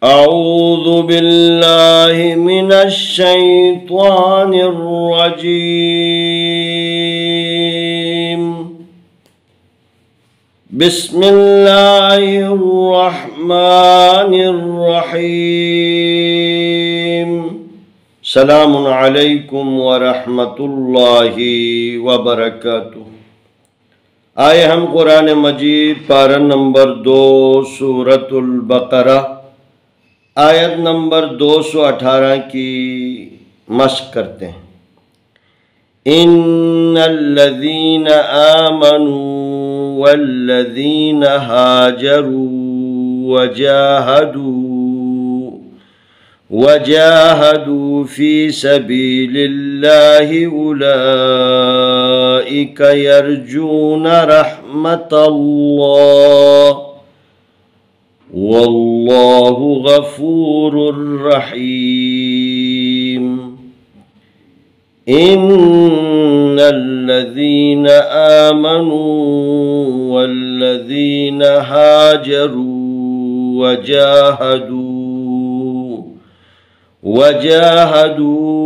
أعوذ بالله من الشيطان الرجيم بسم الله الرحمن الرحيم سلام علیکم ورحمۃ اللہ وبرکاتہ۔ آئے ہم قرآن مجید پارہ نمبر 2 سورۃ البقرہ آیت نمبر 218 کی مشق کرتے ہیں۔ ان الذین آمنوا والذین ہاجروا وجاہدوا فی سبیل اللہ اولئک یرجون رحمت اللہ واللہ غفور رحیم۔ ان الذین آمنوا والذین ہاجروا وجاہدوا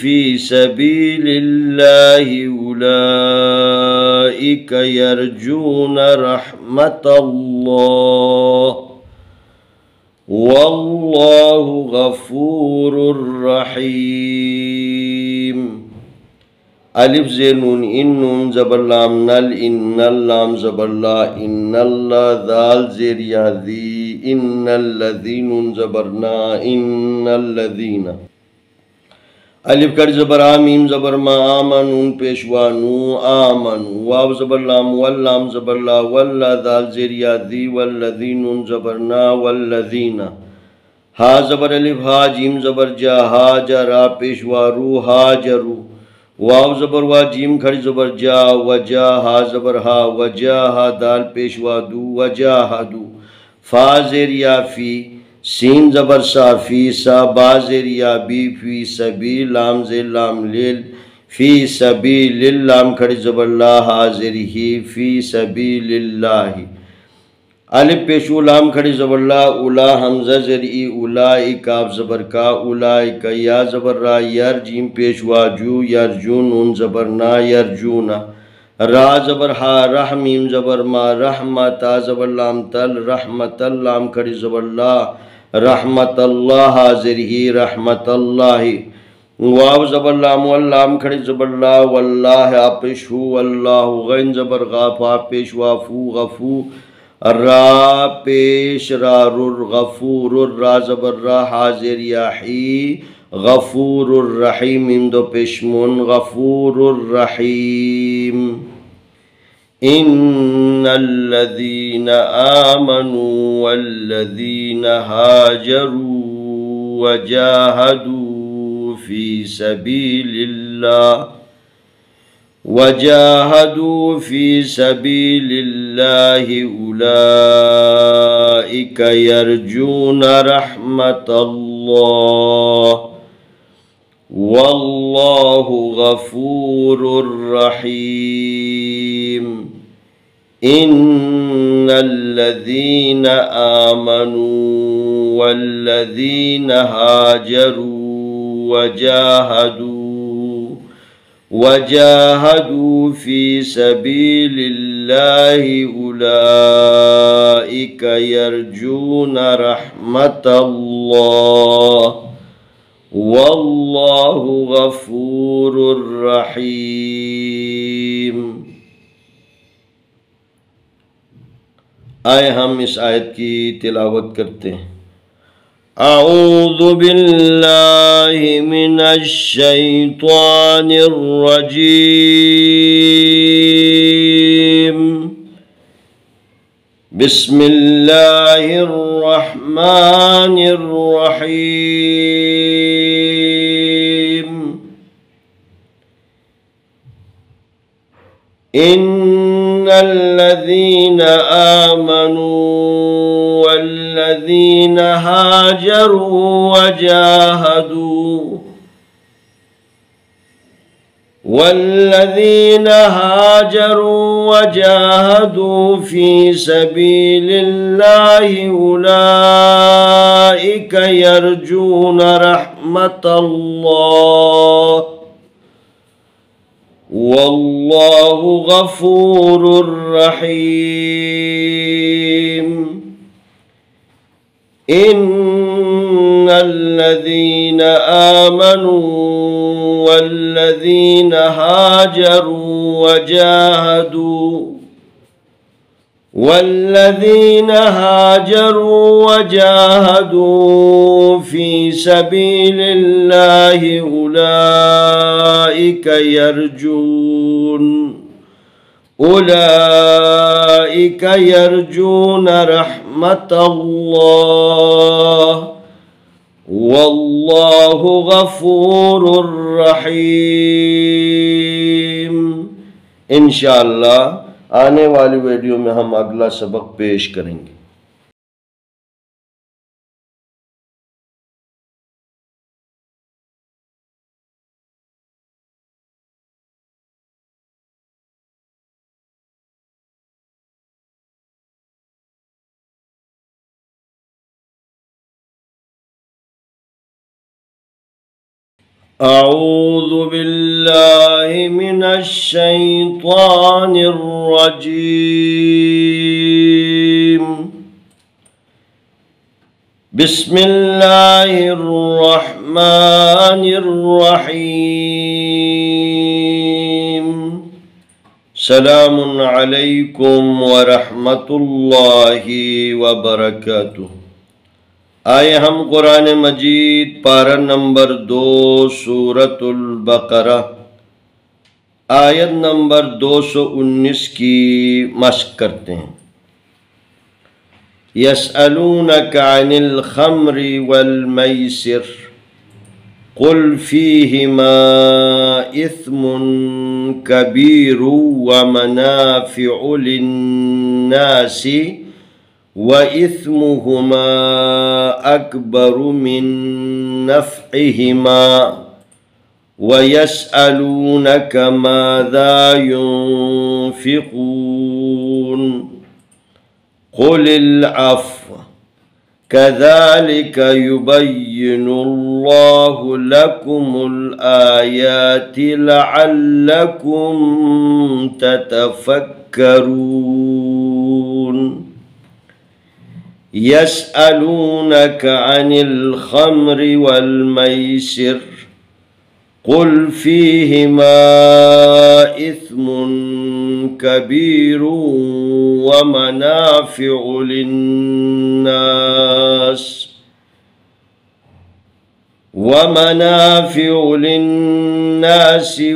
فی سبیل اللہ اولئک یرجون رحمت اللہ واللہ غفور رحیم۔ الف زیر نون ان نون زبر لام نل ان اللام زبر لا ان اللہ ذال زیر یا ذی ان الذین نون زبر نا ان الذین الف کر زبر آمیم زبر ما آمنون پیشوا نو آمن واو زبر لام واللام زبر لا واللہ ذال زیر یا ذی والذین نون زبر نا والذین ہا زبر الف ہا جیم زبر جا ہا جرا پیشوا رو ہا جرو واو زبر وا جیم کھڑی زبر جا وجا ہا زبر ہا وجا ہا دال پیشوا دو وجا ہا دو فا زیر یا فی سین زبر سا فی سا با زیر یا بی فی سبی لام زیر لام لیل فی سبیل لام کھڑی زبر لا ہا زیر ہی فی سبیل اللہ الف پیشو لام کھڑی زبر لا اولا حمزہ زیر ای اولائی کاف زبر کا اولائی کا یا زبر را یر جیم پیشوا جو یرجون نون زبر نا یرجونا را زبر ہا رحمیم زبر ما رحمتا زبر لام تل رحمت اللام کھڑی زبر لا رحمت اللہ حاضر ہی رحمت اللہ واو زبر لام واللام کھڑی زبر لا واللہ آپشو واللہ غین زبر غافا پیشوا فو غفو را پیش را رر غفور را زبر را حاضر یا حی غفور الرحیم اندو پیشمون غفور الرحیم۔ ان الذین آمنوا والذین ہاجروا وجاہدوا فی سبیل اللہ اولئک یرجون رحمت اللہ واللہ غفور رحیم۔ ان الذین آمنوا والذین ہاجروا وجاہدوا فی سبیل اللہ اولئک یرجون رحمت اللہ واللہ غفور رحیم۔ آئے ہم اس آیت کی تلاوت کرتے ہیں۔ اعوذ باللہ من الشیطان الرجیم بسم اللہ الرحمن الرحیم۔ ان الذین آمنوا والذین ہاجروا والذین هاجروا وجاہدوا فی سبیل اللہ اولئک یرجون رحمت اللہ واللہ غفور رحیم ان الذین آمنوا والذین هاجروا وجاهدوا في سبيل الله أولئك يرجون رحمة الله واللہ غفور رحیم۔ انشاءاللہ آنے والی ویڈیو میں ہم اگلا سبق پیش کریں گے۔ اعوذ باللہ من الشیطان الرجیم بسم اللہ الرحمن الرحیم سلام علیکم ورحمۃ اللہ وبرکاتہ۔ آئے ہم قرآن مجید پارہ نمبر 2 سورۃ البقرہ آیت نمبر 219 کی مشق کرتے ہیں۔ یسألونک عن الخمر والمیسر قل فیہما اثم کبیر ومنافع للناس وَإِثْمُهُمَا أَكْبَرُ مِن نَفْعِهِمَا وَيَسْأَلُونَكَ مَاذَا يُنْفِقُونَ قُلِ الْعَفْوَ كَذَلِكَ يُبَيِّنُ اللَّهُ لَكُمُ الْآيَاتِ لَعَلَّكُمْ تَتَفَكَّرُونَ يسألونك عن الخمر والميسر قل فيهما إثم كبير ومنافع للناس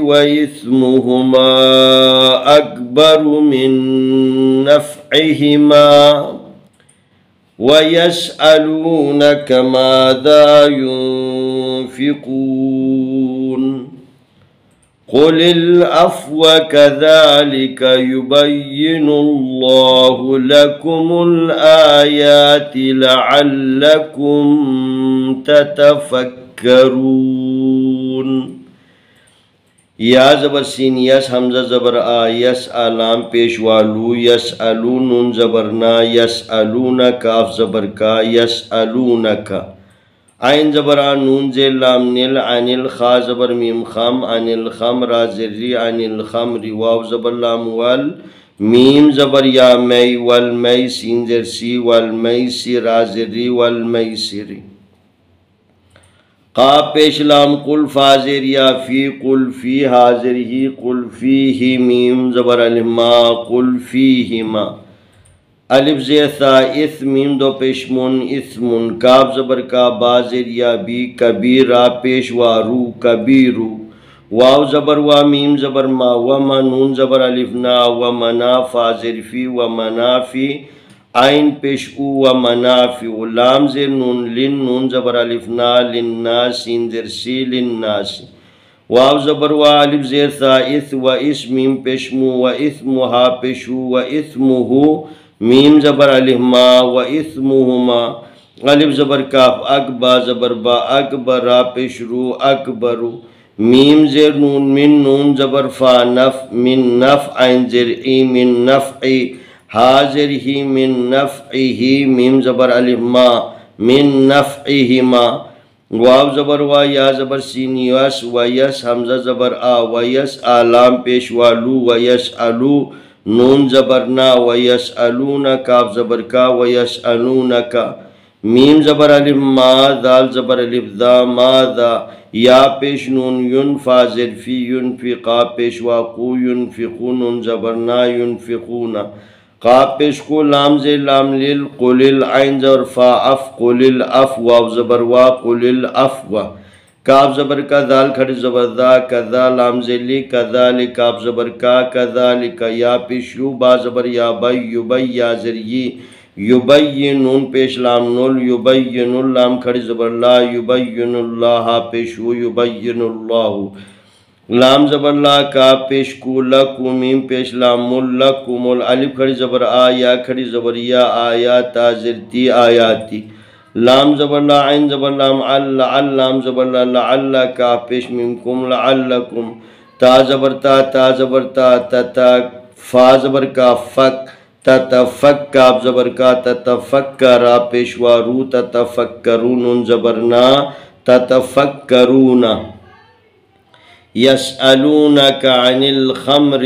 وإثمهما أكبر من نفعهما وَيَسْأَلُونَكَ مَاذَا يُنْفِقُونَ قُلِ الْعَفْوَ كَذَلِكَ يُبَيِّنُ اللَّهُ لَكُمُ الْآيَاتِ لَعَلَّكُمْ تَتَفَكَّرُونَ۔ یا زبر سین یس حمزہ زبر آ یس آلام پیشوالو یس الو نون زبرنا یس الونا کاف زبر کا یس الونکا عین زبر آ نون زیر لام نل عن الخا زبر میم خم عن الخمر زری عن الخمر واو زبر لام وال میم زبر یا می والمی سین زر سی والمی سی رازری والمی سری قاف پیش لام قل فازر یا فی قل فی حاضر ہی قل فی ہی میم زبر الف ما قل فی ہی ما الف زیر ثا اث میم دو پیش من اثمن کاف زبر کا بازر یا بی کبیر را پیش وارو کبیرو واو زبر وا میم زبر ما وما نون زبر الف نا ومنا فازر فی ومنافی عین پیش او و منافع لام زیر نون لن نون زبر الف نا للناس سین زیر سی للناس واو زبر و الف زیر ثا اث و اسمیم پیش مو و اثمها پیشو و اثمه میم زبر الف ما و اثمهما الف زبر کاف اکبا زبر با اکبر را پیش رو اکبرو میم زیر نون من نون زبر فا نف من نفع زیر ای من نفعی ہا زیر ہی من نفعی میم زبر الف ما من نفعی ما واو زبر وا یا زبر سین یس و یس حمزہ زبر آ و یس آلام پیش والو و یس الو نون زبر نا و یس الون کاف زبر کا و یس الون کا میم زبر الف ما دال زبر الف دا ما دا یا پیش نون ینفا زر فی ینفی قاف پیش واقو ینفقون نون زبر نا ینفقون قاف پیش کو لام زیر لام لیل قلل عین زبر فا اف قلل اف واو زبر وا قلل اف وا کاف زبر کا دال کھڑی زبر دا کذا لام زیر لی کذا لی کاف زبر کا کذا لی کا یا پیش یو با زبر یا بی یبی یا زر یی یبین نون پیش لام نول یبین اللام کھڑی زبر لا یبین اللہ پیشو یبین اللہ لام زبر لا کا پیش کو لکو میم پیش لام مل لکو مل الف کھڑی زبر آ یا کھڑی زبر یا آیاتا زرتی آیاتی لام زبر لا عین زبر لام لام زبر لا لعل کا پیش میم کم لعلکم تا زبر تا زبر تا فا زبر کا فک تتفک کاف زبر کا تتفکر پیشوا رو تتفکرون زبرنا تتفکرون یسألونک عن الخمر